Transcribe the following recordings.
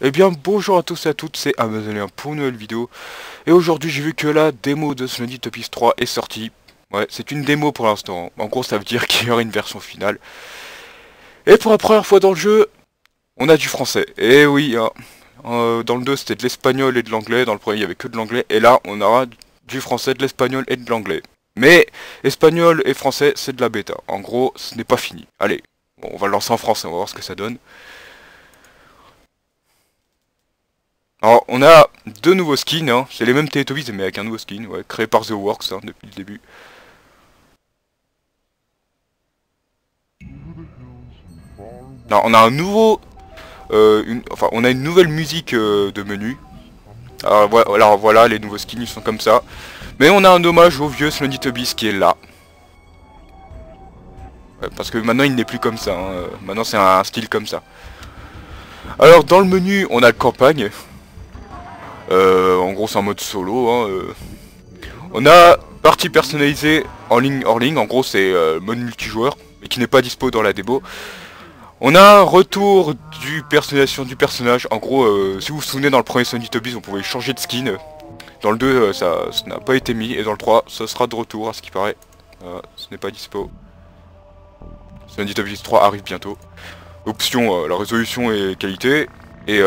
Eh bien bonjour à tous et à toutes, c'est Amazonien pour une nouvelle vidéo. Et aujourd'hui j'ai vu que la démo de Sluddy Topis 3 est sortie. Ouais, c'est une démo pour l'instant. En gros ça veut dire qu'il y aura une version finale. Et pour la première fois dans le jeu, on a du français. Et oui, hein, dans le 2 c'était de l'espagnol et de l'anglais, dans le premier il y avait que de l'anglais. Et là on aura du français, de l'espagnol et de l'anglais. Mais espagnol et français c'est de la bêta. En gros ce n'est pas fini. Allez, bon, on va le lancer en français, on va voir ce que ça donne. Alors, on a deux nouveaux skins, hein. C'est les mêmes Teletubbies mais avec un nouveau skin, ouais, créé par The Works, hein, depuis le début. Alors, on a un nouveau, enfin, on a une nouvelle musique de menu. Alors voilà, les nouveaux skins, ils sont comme ça. Mais on a un hommage au vieux Sluddy Tubbies qui est là. Ouais, parce que maintenant, il n'est plus comme ça, hein. Maintenant, c'est un style comme ça. Alors, dans le menu, on a le campagne. En gros, c'est en mode solo, hein. On a partie personnalisée en ligne hors ligne, en gros c'est mode multijoueur, mais qui n'est pas dispo dans la démo. On a un retour du personnalisation du personnage, en gros si vous vous souvenez dans le premier Sluddy Tubbies on pouvait changer de skin. Dans le 2 ça n'a pas été mis, et dans le 3 ça sera de retour à ce qui paraît. Ce n'est pas dispo. Sluddy Tubbies 3 arrive bientôt. Option, la résolution et qualité, et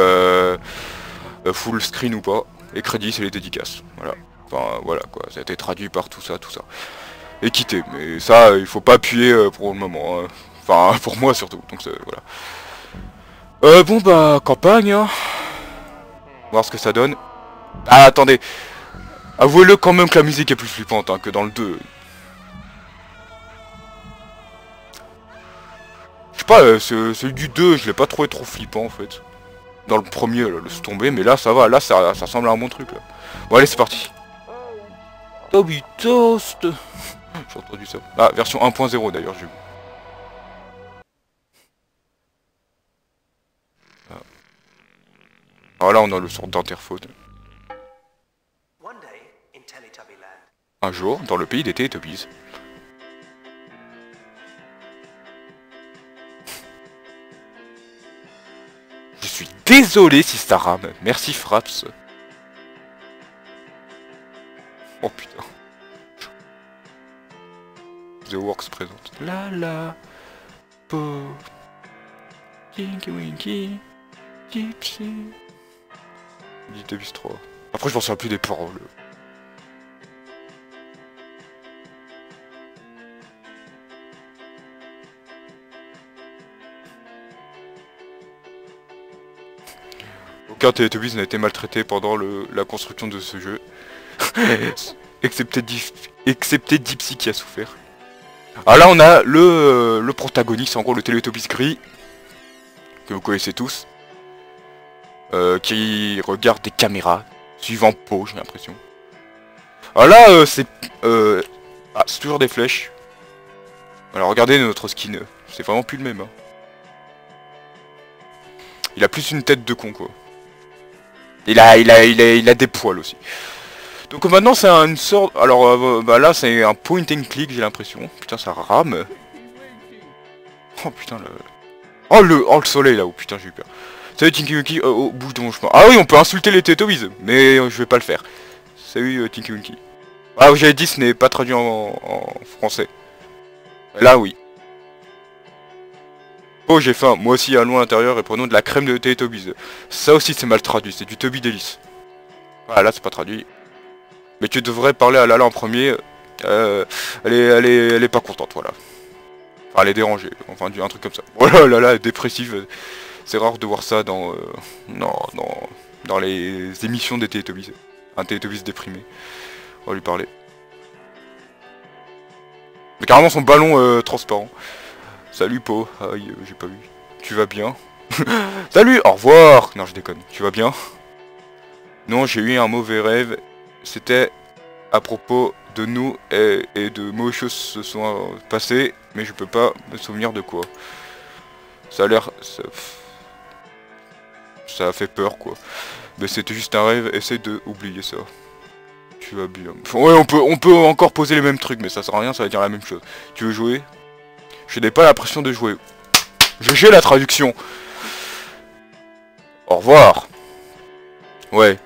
full screen ou pas, et crédit c'est les dédicaces, voilà. Enfin voilà quoi, ça a été traduit par tout ça. Et quitter, mais ça il faut pas appuyer pour le moment, hein. Enfin pour moi surtout, donc voilà. Bon bah campagne, hein. Voir ce que ça donne. Ah attendez, avouez-le quand même que la musique est plus flippante hein, que dans le 2. Je sais pas, celui du 2 je l'ai pas trouvé trop flippant en fait. Dans le premier, là, laisse tomber, mais là ça va, là ça ressemble à un bon truc là. Bon allez c'est parti. Toby Toast. J'ai entendu ça. Ah, version 1.0 d'ailleurs, j'ai vu. Ah. Alors là, on a le sort d'interphone. Un jour, dans le pays des Teletubbies. Je suis désolé si ça rame. Merci Fraps. Oh putain. The Works présente. La la. Po. Tinky Winky. Gypsy. Teletubbies 3. Après, je m'en souviens plus des paroles. Aucun Teletubbies n'a été maltraité pendant la construction de ce jeu. excepté Dipsy qui a souffert. Alors là on a le protagoniste, en gros le Teletubbies gris, que vous connaissez tous, qui regarde des caméras, suivant Po j'ai l'impression. Alors là c'est toujours des flèches. Alors regardez notre skin, c'est vraiment plus le même. Hein. Il a plus une tête de con quoi. Il a des poils aussi. Donc maintenant c'est une sorte... Alors bah là c'est un point and click j'ai l'impression. Putain ça rame. Oh putain le... Oh le soleil là, oh putain j'ai eu peur. Salut Tinky Winky, oh bouge de mon chemin. Ah oui on peut insulter les Teletubbies, mais je vais pas le faire. Salut Tinky Winky. Ah j'avais dit ce n'est pas traduit en français. Là oui. Oh j'ai faim, moi aussi allons à l'intérieur et prenons de la crème de Teletubbies. Ça aussi c'est mal traduit, c'est du Tubby Délice. Ah là c'est pas traduit. Mais tu devrais parler à Lala en premier. Elle est pas contente, voilà. Enfin, elle est dérangée. Enfin, un truc comme ça. Voilà, Lala est dépressive. C'est rare de voir ça dans les émissions des Teletubbies. Un Teletubbies déprimé. On va lui parler. Mais carrément son ballon transparent. Salut Po. Aïe, j'ai pas vu. Tu vas bien? Salut, au revoir. Non, je déconne. Tu vas bien? Non, j'ai eu un mauvais rêve. C'était à propos de nous et de mauvaises choses se sont passées, mais je peux pas me souvenir de quoi. Ça a l'air... Ça a fait peur quoi. Mais c'était juste un rêve, essaye de oublier ça. Tu vas bien. Ouais, on peut encore poser les mêmes trucs, mais ça sert à rien, ça va dire la même chose. Tu veux jouer? Je n'ai pas l'impression de jouer. GG la traduction. Au revoir. Ouais.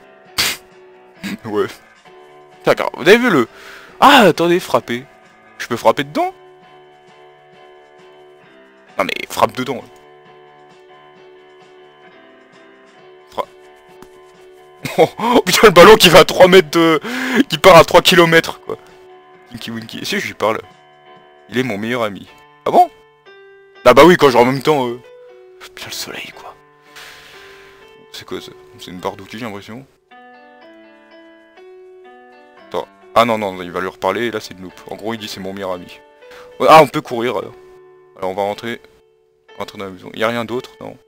Ouais. D'accord, vous avez vu le... Ah, attendez, frapper. Je peux frapper dedans? Non mais, frappe dedans. Oh putain, le ballon qui va à 3 mètres de... qui part à 3 kilomètres, quoi. Tinky Winky. Et si je lui parle, il est mon meilleur ami. Ah bon? Ah bah oui, quand j'ai en même temps... Putain, le soleil, quoi. C'est quoi ça? C'est une barre d'outils, j'ai l'impression. Attends. Ah non, non, il va lui reparler, et là c'est une loupe. En gros, il dit c'est mon meilleur ami. Ouais, ah, on peut courir, alors. Alors, on va rentrer... Rentrer dans la maison. Il y a rien d'autre, non?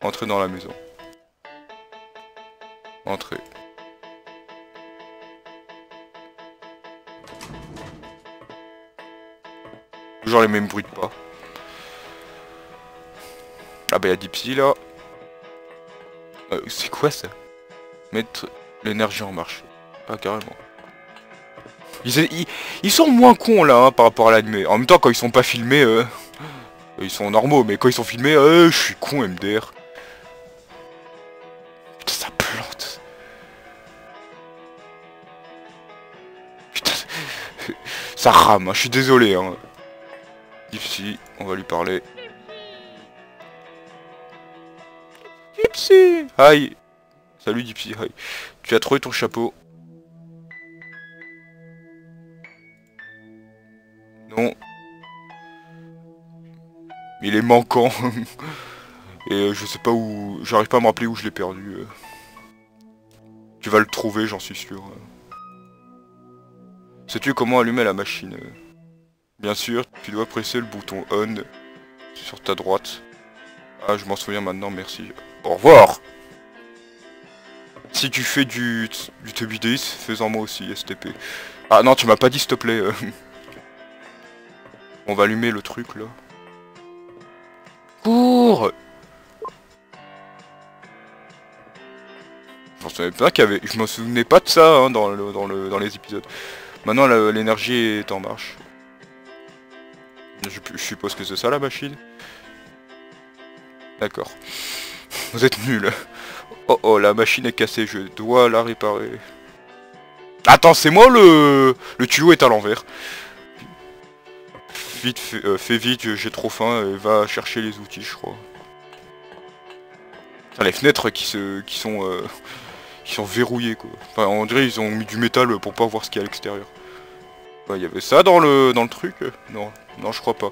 Entrer dans la maison. Entrer. Toujours les mêmes bruits de pas. Ah bah y'a Dipsy là. C'est quoi ça? Mettre l'énergie en marche. Ah carrément. Ils sont moins cons là hein, par rapport à l'animé. En même temps quand ils sont pas filmés, ils sont normaux. Mais quand ils sont filmés, je suis con MDR. Putain ça plante. Putain ça rame, hein, je suis désolé. Hein. Dipsy, on va lui parler. Dipsy! Hi! Salut Dipsy, hi. Tu as trouvé ton chapeau? Non. Il est manquant. Et je sais pas où... J'arrive pas à me rappeler où je l'ai perdu. Tu vas le trouver, j'en suis sûr. Sais-tu comment allumer la machine? Bien sûr, tu dois presser le bouton on sur ta droite. Ah, je m'en souviens maintenant, merci. Au revoir! Si tu fais du TBDis, fais-en moi aussi, STP. Ah non, tu m'as pas dit s'il te plaît. On va allumer le truc là. Cours! Je m'en souvenais pas de ça hein, dans les épisodes. Maintenant l'énergie est en marche. Je suppose que c'est ça la machine. D'accord. Vous êtes nuls. Oh oh, la machine est cassée, je dois la réparer. Attends, c'est moi le tuyau est à l'envers. Vite, fais vite, j'ai trop faim, va chercher les outils, je crois. Putain, les fenêtres qui sont verrouillées, quoi. Enfin, on dirait ils ont mis du métal pour pas voir ce qu'il y a à l'extérieur. Ouais, il y avait ça dans le truc? Non, non, je crois pas.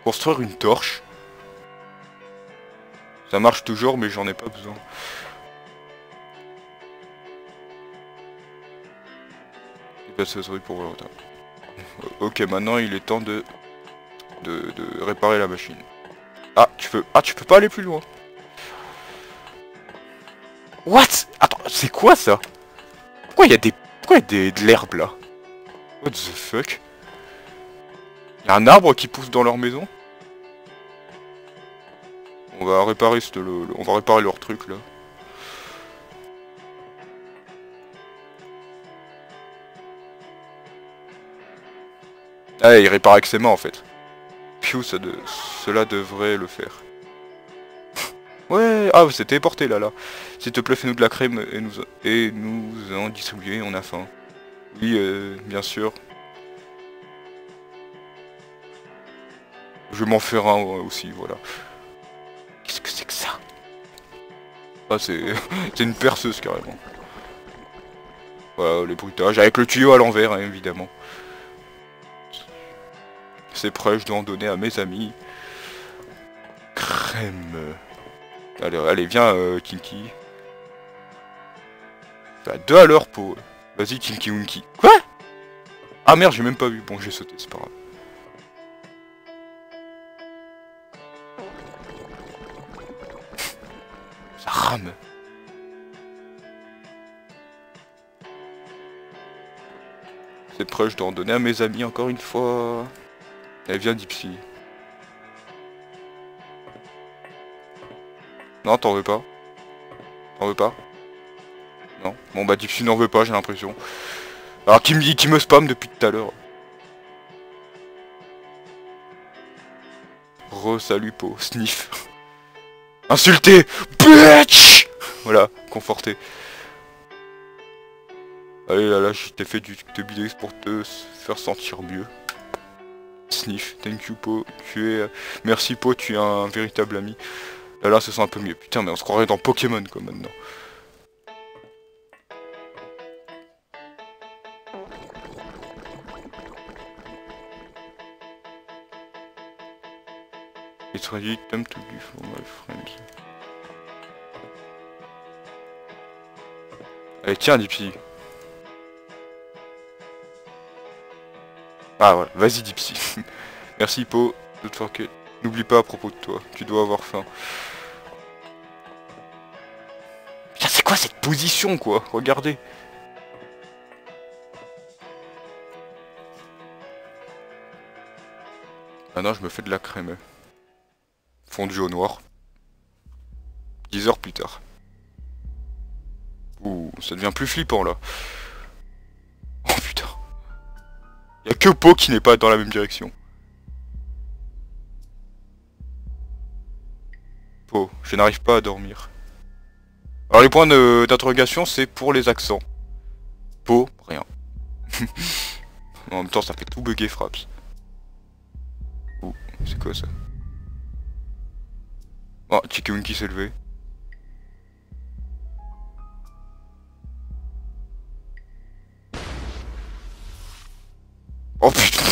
Construire une torche. Ça marche toujours, mais j'en ai pas besoin. Pour... Ok, maintenant il est temps de réparer la machine. Ah, tu peux pas aller plus loin. What? Attends, c'est quoi ça? Pourquoi il y a de l'herbe là? What the fuck? Il y a un arbre qui pousse dans leur maison? On va réparer on va réparer leur truc là. Ah, il répare avec ses mains en fait. Piu, cela devrait le faire. Ouais, ah, c'est téléporté là. S'il te plaît, fais-nous de la crème et nous en distribuer, on a faim. Oui, bien sûr. Je vais m'en faire un aussi, voilà. Qu'est-ce que c'est que ça? Ah, c'est une perceuse carrément. Voilà, les bruitages, avec le tuyau à l'envers, hein, évidemment. C'est prêt, je dois en donner à mes amis. Crème. Allez, viens, Kinky. Bah, 2 à l'heure pour... Vas-y, Tinky Winky. Quoi? Ah merde, j'ai même pas vu. Bon, j'ai sauté, c'est pas grave. Ça rame. C'est prêt, je dois en donner à mes amis encore une fois. Allez, viens, Dipsy. Non, t'en veux pas? T'en veux pas? Non. Bon bah Dipsy n'en veut pas, j'ai l'impression. Alors qui me dit, qui me spam depuis tout à l'heure. Re-salut Po, sniff. Insulté. Bitch. Voilà, conforté. Allez là, je t'ai fait du Tubidix pour te faire sentir mieux. Sniff, thank you Po, tu es... Merci Po, tu es un véritable ami. Là, ça sent un peu mieux. Putain, mais on se croirait dans Pokémon, quoi, maintenant. It's really time to be for my friends. Allez, tiens, Dipsy. Ah ouais, vas-y Dipsy. Merci Po, de te faire que... N'oublie pas à propos de toi, tu dois avoir faim. Putain, c'est quoi cette position, quoi? Regardez. Maintenant, je me fais de la crème. Fondue au noir. 10 heures plus tard. Ouh, ça devient plus flippant, là. Oh putain. Y'a que Po qui n'est pas dans la même direction. Po, je n'arrive pas à dormir. Alors les points d'interrogation, c'est pour les accents. Po, rien. En même temps, ça fait tout bugger Fraps. Ouh, c'est quoi ça? Oh, Chikimunki s'est levé. Oh putain.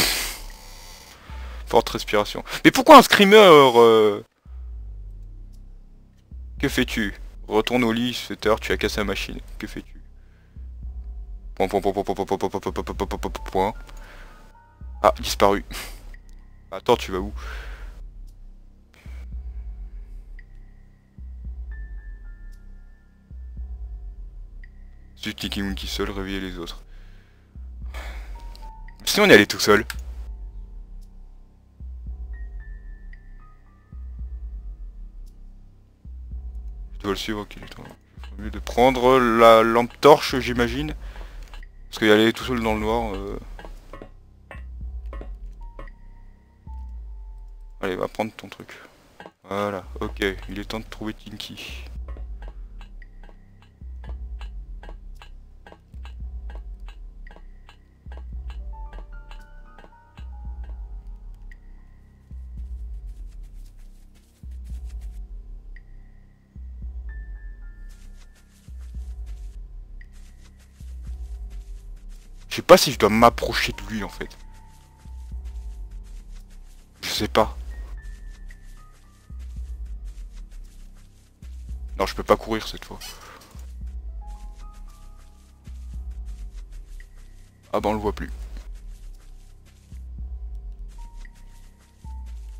Forte respiration. Mais pourquoi un screamer Que fais-tu? Retourne au lit, 7 heures, tu as cassé la machine. Que fais-tu? Point. Ah, disparu. Attends, tu vas où? C'est Chikimunki seul, réveiller les autres. Si on y allait tout seul. Je dois le suivre, ok. Il ferait mieux de prendre la lampe torche, j'imagine. Parce qu'il allait tout seul dans le noir. Allez, va prendre ton truc. Voilà, ok. Il est temps de trouver Tinky. Je sais pas si je dois m'approcher de lui en fait. Je sais pas. Non, je peux pas courir cette fois. Ah bah on le voit plus.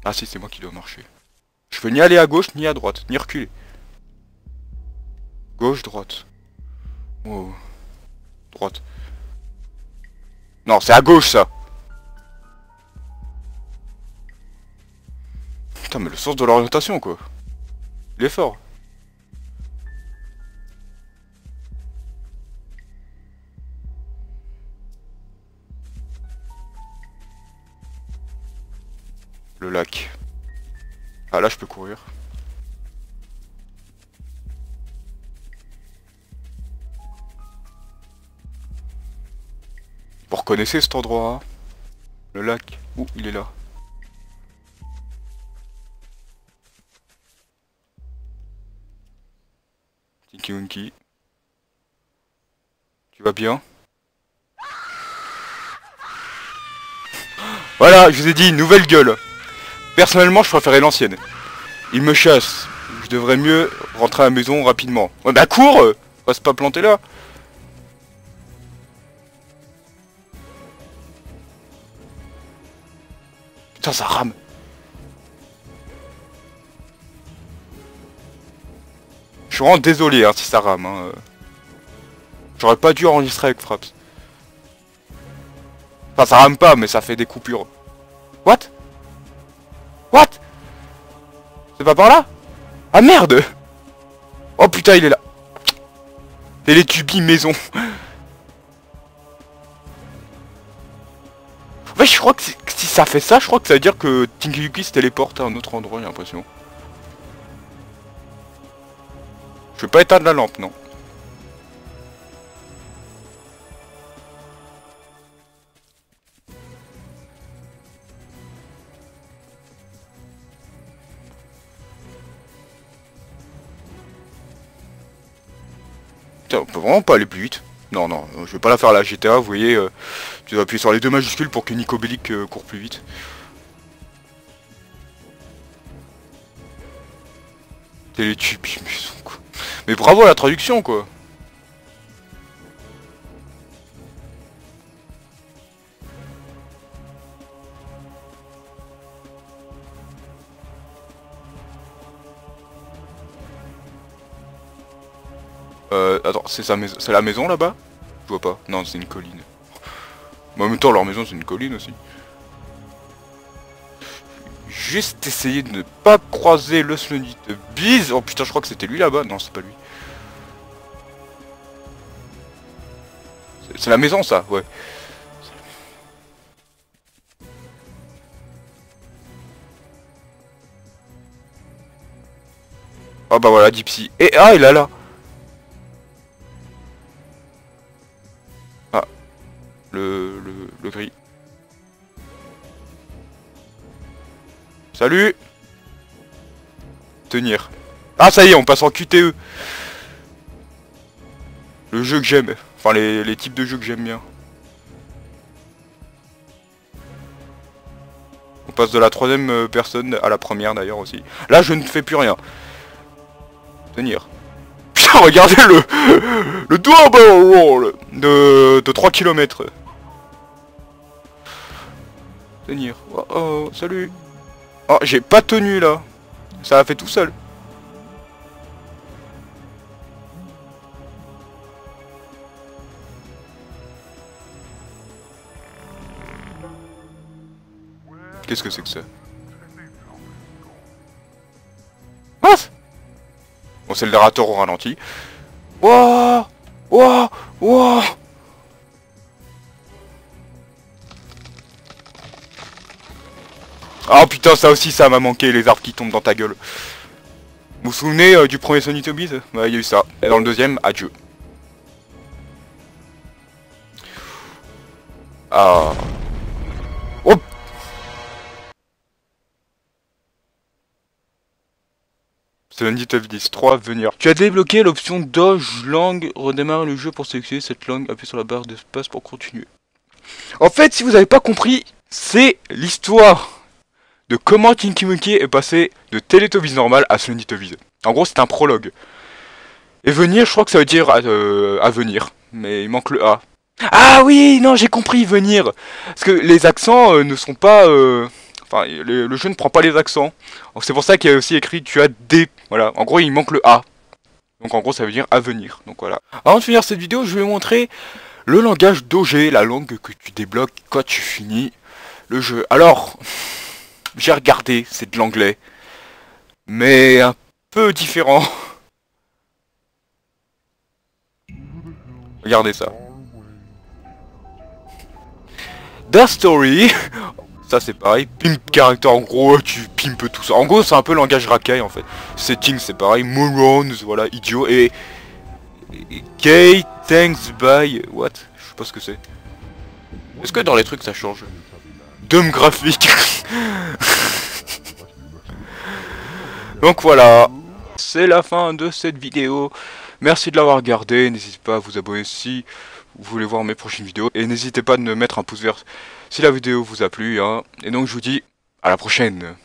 Ah si, c'est moi qui dois marcher. Je peux ni aller à gauche, ni à droite, ni reculer. Gauche, droite. Oh. Droite. Non, c'est à gauche ça. Putain, mais le sens de l'orientation quoi. Il est fort. Le lac. Ah là je peux courir. Vous reconnaissez cet endroit, hein? Le lac. Ouh, il est là. Tinky Winky. Tu vas bien? Voilà, je vous ai dit, nouvelle gueule. Personnellement, je préférais l'ancienne. Il me chasse. Je devrais mieux rentrer à la maison rapidement. Ouais, bah cours! On va se pas planter là. Putain, ça rame. Je suis vraiment désolé hein, si ça rame. Hein. J'aurais pas dû enregistrer avec Fraps. Enfin, ça rame pas, mais ça fait des coupures. What? What? C'est pas par là? Ah merde! Oh putain, il est là. Télétubbie maison. Ouais, je crois que si ça fait ça, je crois que ça veut dire que Tinky Winky se téléporte à un autre endroit, j'ai l'impression. Je vais pas éteindre la lampe, non. Putain, on peut vraiment pas aller plus vite. Non, non, je vais pas la faire à la GTA, vous voyez, tu dois appuyer sur les 2 majuscules pour que Nico Bellic court plus vite. Télétubbies, quoi. Mais bravo à la traduction, quoi. Attends, c'est sa maison, c'est la maison là-bas? Je vois pas. Non, c'est une colline. Mais en même temps, leur maison, c'est une colline aussi. Juste essayer de ne pas croiser le Slunny de bise. Oh putain, je crois que c'était lui là-bas. Non, c'est pas lui. C'est la maison, ça, ouais. Ah bah voilà, Dipsy. Et ah, il est là. Ah, le gris. Salut. Tenir. Ah, ça y est, on passe en QTE. Le jeu que j'aime. Enfin, les types de jeux que j'aime bien. On passe de la 3ème personne à la première d'ailleurs aussi. Là, je ne fais plus rien. Tenir. Putain, regardez le double roll de 3 km. Tenir. Oh, oh, salut. Oh, j'ai pas tenu là. Ça a fait tout seul. Qu'est-ce que c'est que ça? Ah, bon, c'est le narrateur au ralenti. Wouah, wouah, wouah. Oh putain, ça aussi, ça m'a manqué, les arbres qui tombent dans ta gueule. Vous vous souvenez du premier Sonic Tobies? Ouais, il y a eu ça. Et dans le deuxième, adieu. Ah. Oh. Sonic Tobies 3, venir. Tu as débloqué l'option Dodge Langue. Redémarre le jeu pour sélectionner cette langue. Appuie sur la barre d'espace pour continuer. En fait, si vous n'avez pas compris, c'est l'histoire de comment Tinky Winky est passé de Teletubbies normal à Sonic Tobies. En gros, c'est un prologue. Et venir, je crois que ça veut dire à venir. Mais il manque le A. Ah oui, non, j'ai compris, venir. Parce que les accents ne sont pas... Enfin, le jeu ne prend pas les accents. Donc c'est pour ça qu'il y a aussi écrit tu as des... Voilà, en gros, il manque le A. Donc en gros, ça veut dire à venir. Donc voilà. Avant de finir cette vidéo, je vais vous montrer le langage d'OG, la langue que tu débloques quand tu finis le jeu. Alors, j'ai regardé, c'est de l'anglais. Mais un peu différent. Regardez ça. The Story, ça c'est pareil, pimp character, en gros tu pimpes tout ça. En gros c'est un peu langage racaille en fait. Setting c'est pareil, morons, voilà, idiot, et Kate thanks by, what? Je sais pas ce que c'est. Est-ce que dans les trucs ça change? Dumb graphique. Donc voilà, c'est la fin de cette vidéo. Merci de l'avoir regardé, n'hésitez pas à vous abonner si vous voulez voir mes prochaines vidéos. Et n'hésitez pas à me mettre un pouce vert si la vidéo vous a plu. Hein. Et donc je vous dis à la prochaine.